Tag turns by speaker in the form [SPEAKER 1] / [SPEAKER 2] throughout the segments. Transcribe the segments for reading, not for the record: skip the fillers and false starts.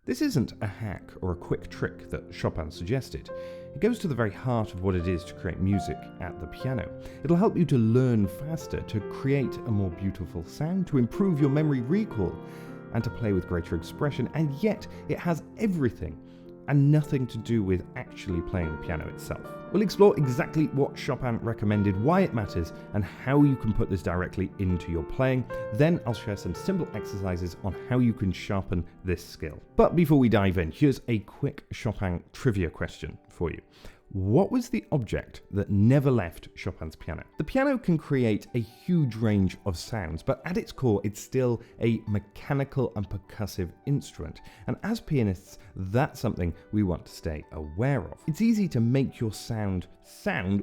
[SPEAKER 1] This isn't a hack or a quick trick that Chopin suggested. It goes to the very heart of what it is to create music at the piano. It'll help you to learn faster, to create a more beautiful sound, to improve your memory recall, and to play with greater expression, and yet it has everything and nothing to do with actually playing the piano itself. We'll explore exactly what Chopin recommended, why it matters, and how you can put this directly into your playing. Then I'll share some simple exercises on how you can sharpen this skill. But before we dive in, here's a quick Chopin trivia question for you. What was the object that never left Chopin's piano? The piano can create a huge range of sounds, but at its core, it's still a mechanical and percussive instrument. And as pianists, that's something we want to stay aware of. It's easy to make your sound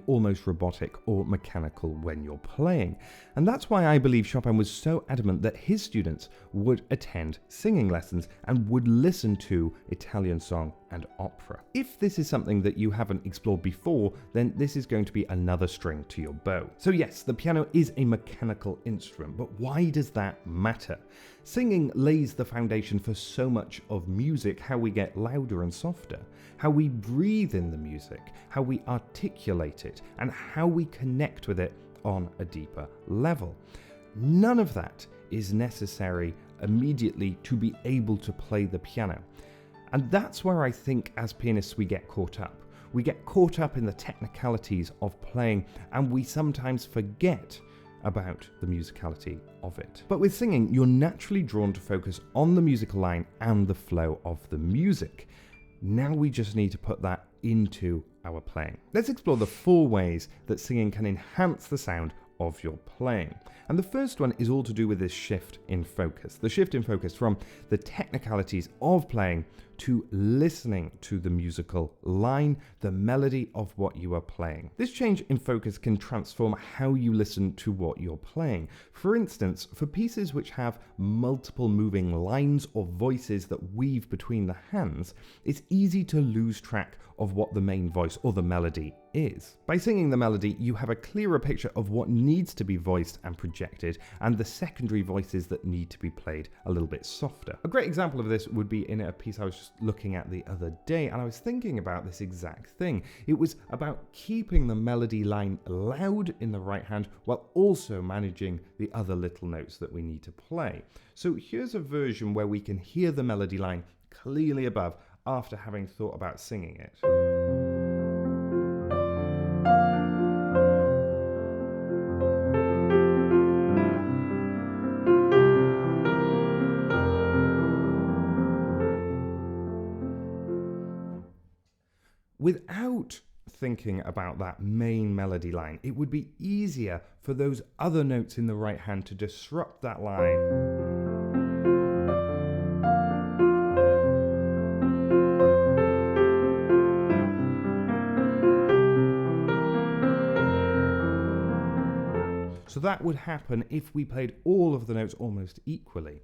[SPEAKER 1] almost robotic or mechanical when you're playing. And that's why I believe Chopin was so adamant that his students would attend singing lessons and would listen to Italian song and opera. If this is something that you haven't explored before, then this is going to be another string to your bow. So yes, the piano is a mechanical instrument, but why does that matter? Singing lays the foundation for so much of music, how we get louder and softer, how we breathe in the music, how we articulate it, and how we connect with it on a deeper level. None of that is necessary immediately to be able to play the piano. And that's where I think as pianists we get caught up. We get caught up in the technicalities of playing, and we sometimes forget about the musicality of it. But with singing, you're naturally drawn to focus on the musical line and the flow of the music. Now we just need to put that into our playing. Let's explore the 4 ways that singing can enhance the sound of your playing. And the first one is all to do with this shift in focus. The shift in focus from the technicalities of playing to listening to the musical line, the melody of what you are playing. This change in focus can transform how you listen to what you're playing. For instance, for pieces which have multiple moving lines or voices that weave between the hands, it's easy to lose track of what the main voice or the melody is. By singing the melody, you have a clearer picture of what needs to be voiced and projected, and the secondary voices that need to be played a little bit softer. A great example of this would be in a piece I was just looking at the other day, and I was thinking about this exact thing. It was about keeping the melody line loud in the right hand while also managing the other little notes that we need to play. So here's a version where we can hear the melody line clearly above after having thought about singing it. Without thinking about that main melody line, it would be easier for those other notes in the right hand to disrupt that line. So that would happen if we played all of the notes almost equally.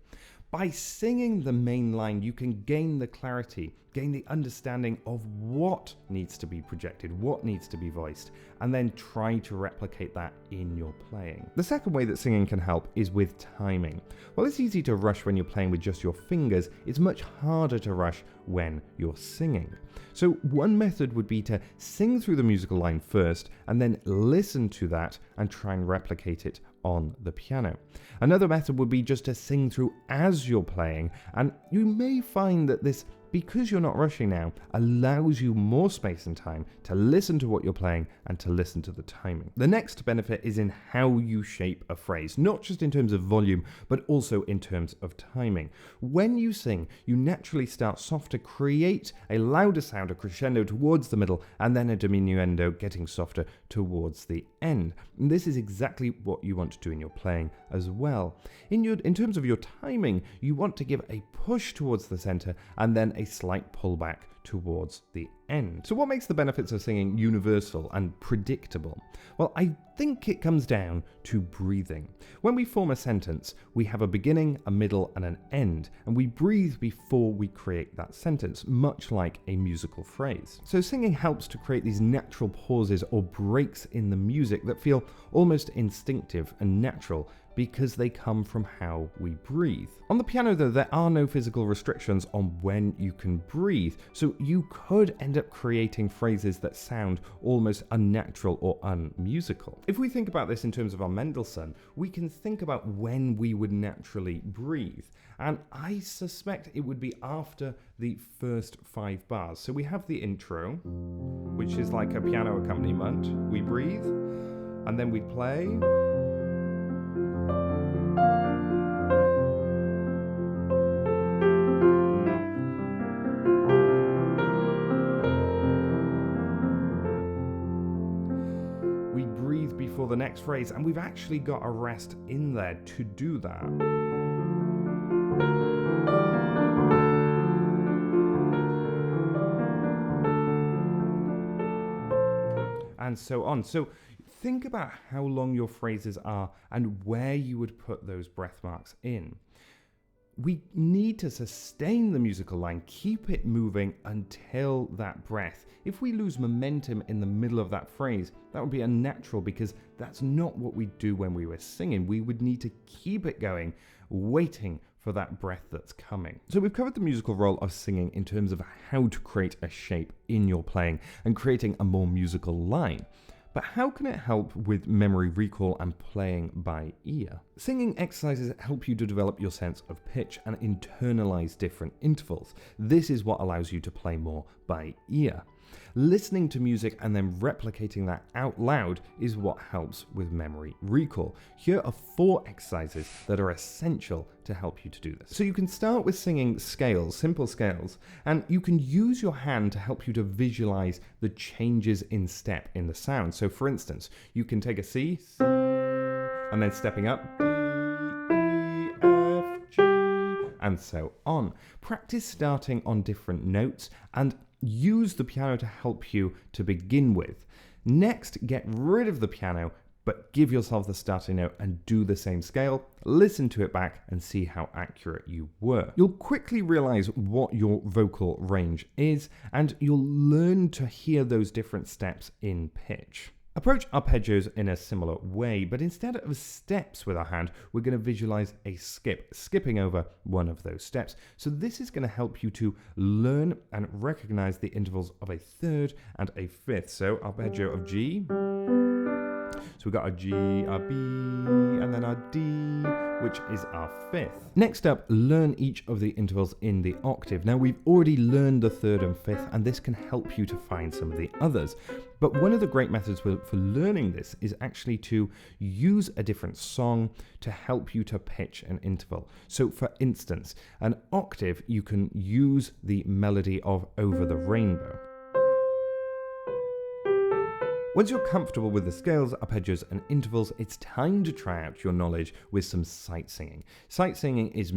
[SPEAKER 1] By singing the main line, you can gain the clarity, gain the understanding of what needs to be projected, what needs to be voiced, and then try to replicate that in your playing. The second way that singing can help is with timing. While it's easy to rush when you're playing with just your fingers, it's much harder to rush when you're singing. So one method would be to sing through the musical line first and then listen to that and try and replicate it on the piano. Another method would be just to sing through as you're playing, and you may find that this, because you're not rushing now, allows you more space and time to listen to what you're playing and to listen to the timing. The next benefit is in how you shape a phrase, not just in terms of volume, but also in terms of timing. When you sing, you naturally start soft to create a louder sound, a crescendo towards the middle, and then a diminuendo getting softer towards the end. And this is exactly what you want to do in your playing as well. In terms of your timing, you want to give a push towards the center and then a slight pullback towards the end. So what makes the benefits of singing universal and predictable? Well, I think it comes down to breathing. When we form a sentence, we have a beginning, a middle, and an end, and we breathe before we create that sentence, much like a musical phrase. So singing helps to create these natural pauses or breaks in the music that feel almost instinctive and natural because they come from how we breathe. On the piano though, there are no physical restrictions on when you can breathe, so you could end up creating phrases that sound almost unnatural or unmusical. If we think about this in terms of our Mendelssohn, we can think about when we would naturally breathe, and I suspect it would be after the first 5 bars. So we have the intro, which is like a piano accompaniment. We breathe, and then we play. We breathe before the next phrase, and we've actually got a rest in there to do that. And so on. So think about how long your phrases are and where you would put those breath marks in. We need to sustain the musical line, keep it moving until that breath. If we lose momentum in the middle of that phrase, that would be unnatural because that's not what we do when we were singing. We would need to keep it going, waiting for that breath that's coming. So we've covered the musical role of singing in terms of how to create a shape in your playing and creating a more musical line. But how can it help with memory recall and playing by ear? Singing exercises help you to develop your sense of pitch and internalize different intervals. This is what allows you to play more by ear. Listening to music and then replicating that out loud is what helps with memory recall. Here are 4 exercises that are essential to help you to do this. So you can start with singing scales, simple scales, and you can use your hand to help you to visualize the changes in step in the sound. So for instance, you can take a C, and then stepping up, D, E, F, G, and so on. Practice starting on different notes and use the piano to help you to begin with. Next, get rid of the piano, but give yourself the starting note and do the same scale. Listen to it back and see how accurate you were. You'll quickly realize what your vocal range is, and you'll learn to hear those different steps in pitch. Approach arpeggios in a similar way, but instead of steps with our hand, we're going to visualize a skip, skipping over one of those steps. So this is going to help you to learn and recognize the intervals of a third and a fifth. So arpeggio of G. So we've got our G, our B, and then our D, which is our fifth. Next up, learn each of the intervals in the octave. Now we've already learned the third and fifth, and this can help you to find some of the others. But one of the great methods for learning this is actually to use a different song to help you to pitch an interval. So for instance, an octave, you can use the melody of Over the Rainbow. Once you're comfortable with the scales, arpeggios, and intervals, it's time to try out your knowledge with some sight singing. Sight singing is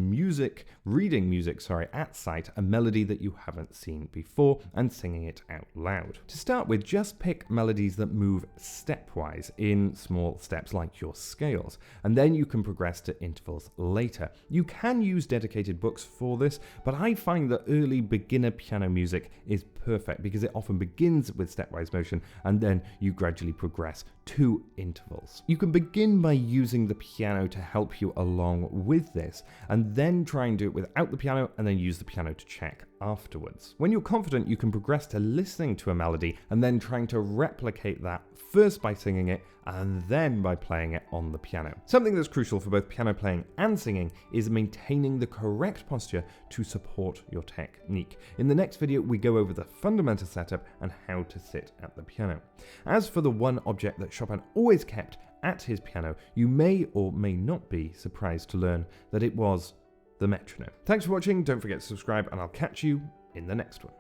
[SPEAKER 1] reading music at sight, a melody that you haven't seen before, and singing it out loud. To start with, just pick melodies that move stepwise in small steps like your scales, and then you can progress to intervals later. You can use dedicated books for this, but I find that early beginner piano music is perfect because it often begins with stepwise motion and then you gradually progress to intervals. You can begin by using the piano to help you along with this, and then try and do it without the piano and then use the piano to check afterwards. When you're confident, you can progress to listening to a melody and then trying to replicate that first by singing it and then by playing it on the piano. Something that's crucial for both piano playing and singing is maintaining the correct posture to support your technique. In the next video, we go over the fundamental setup and how to sit at the piano. As for the one object that Chopin always kept at his piano, you may or may not be surprised to learn that it was the metronome. Thanks for watching, don't forget to subscribe, and I'll catch you in the next one.